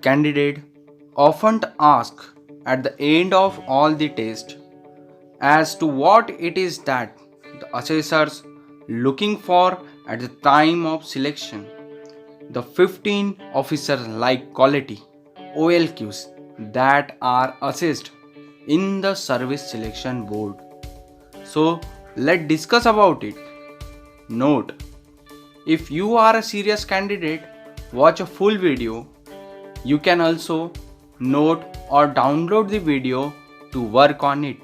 Candidate often ask at the end of all the test as to what it is that the assessors looking for at the time of selection. The 15 officers like quality OLQs that are assessed in the service selection board. So let's discuss about it. Note, if you are a serious candidate, watch a full video. You can also note or download the video to work on it.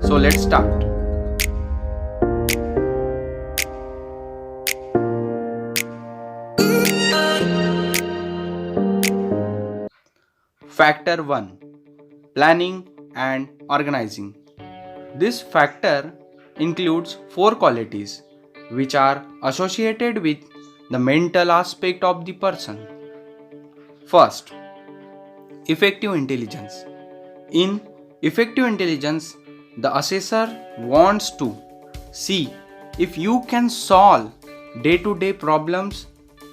So let's start. Factor 1, Planning and Organizing. This factor includes four qualities which are associated with the mental aspect of the person. First, effective intelligence. In effective intelligence, the assessor wants to see if you can solve day to day problems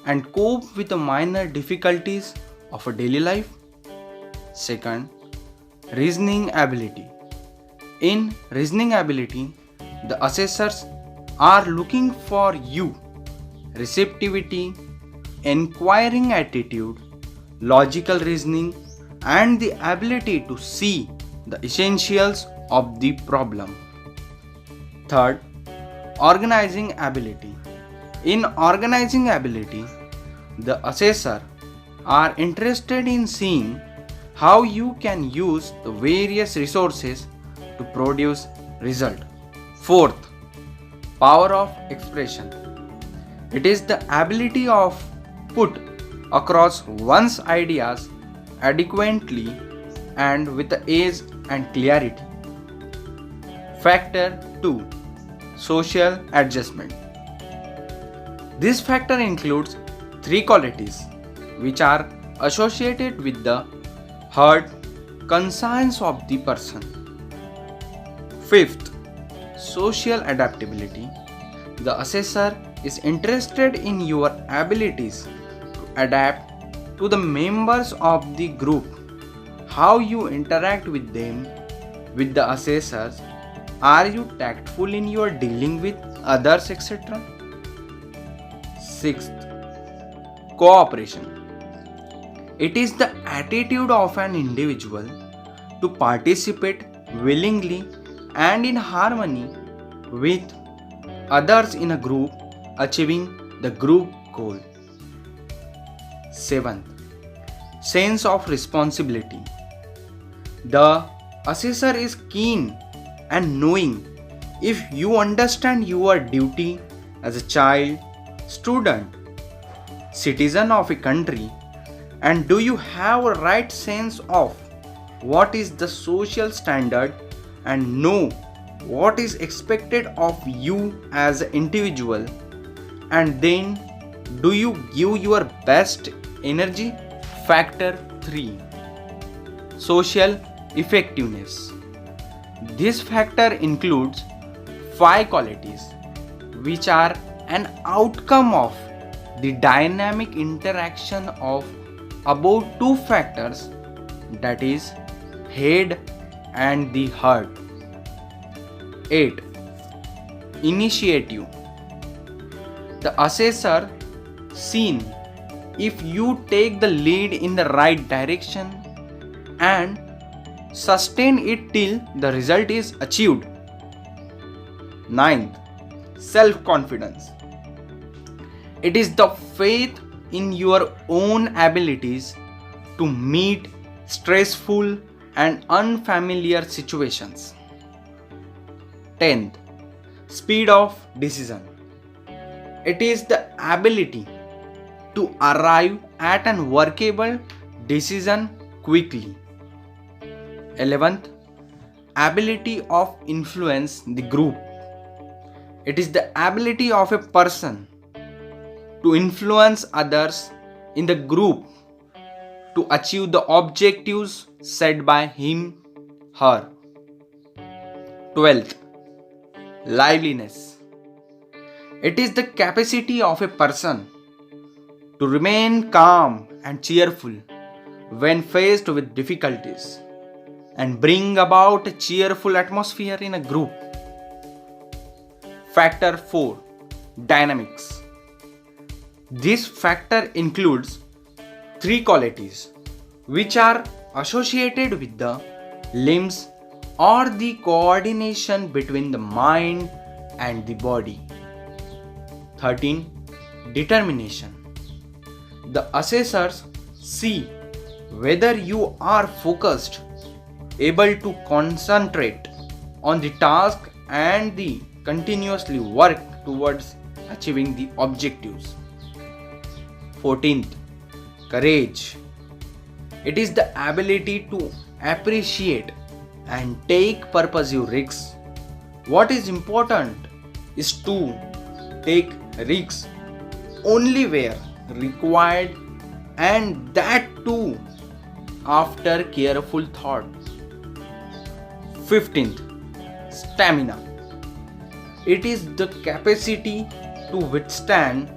and cope with the minor difficulties of a daily life. Second, reasoning ability. In reasoning ability, the assessors are looking for you receptivity, inquiring attitude, logical reasoning, and the ability to see the essentials of the problem. Third, organizing ability. In organizing ability, the assessor are interested in seeing how you can use the various resources to produce result. Fourth, power of expression. It is the ability of put across one's ideas adequately and with the ease and clarity. Factor 2, social adjustment. This factor includes three qualities which are associated with the heart conscience of the person. Fifth, social adaptability. The assessor is interested in your abilities to adapt to the members of the group, how you interact with them, with the assessors, are you tactful in your dealing with others, etc. Sixth, cooperation. It is the attitude of an individual to participate willingly and in harmony with others in a group, achieving the group goal. Seventh, sense of responsibility. The assessor is keen and knowing if you understand your duty as a child, student, citizen of a country, and do you have a right sense of what is the social standard and know what is expected of you as an individual, and then do you give your best energy. Factor 3, social effectiveness. This factor includes 5 qualities which are an outcome of the dynamic interaction of about 2 factors, that is head and the heart. 8. Initiative. The assessor seen if you take the lead in the right direction and sustain it till the result is achieved. 9th, self-confidence. It is the faith in your own abilities to meet stressful and unfamiliar situations. 10th, speed of decision. It is the ability to arrive at an workable decision quickly. 11th, ability of influence the group. It is the ability of a person to influence others in the group to achieve the objectives set by him, her. 12th, liveliness. It is the capacity of a person to remain calm and cheerful when faced with difficulties and bring about a cheerful atmosphere in a group. Factor 4. Dynamics. This factor includes three qualities which are associated with the limbs or the coordination between the mind and the body. 13. Determination. The assessors see whether you are focused, able to concentrate on the task and the continuously work towards achieving the objectives. 14th. Courage. It is the ability to appreciate and take purposive risks. What is important is to take risks only where required, and that too after careful thought. 15th. Stamina. It is the capacity to withstand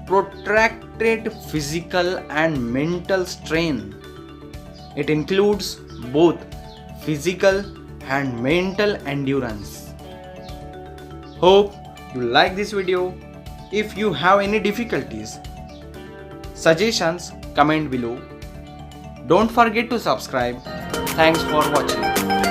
protracted physical and mental strain. It includes both physical and mental endurance. Hope you like this video. If you have any difficulties, suggestions, comment below. Don't forget to subscribe. Thanks for watching.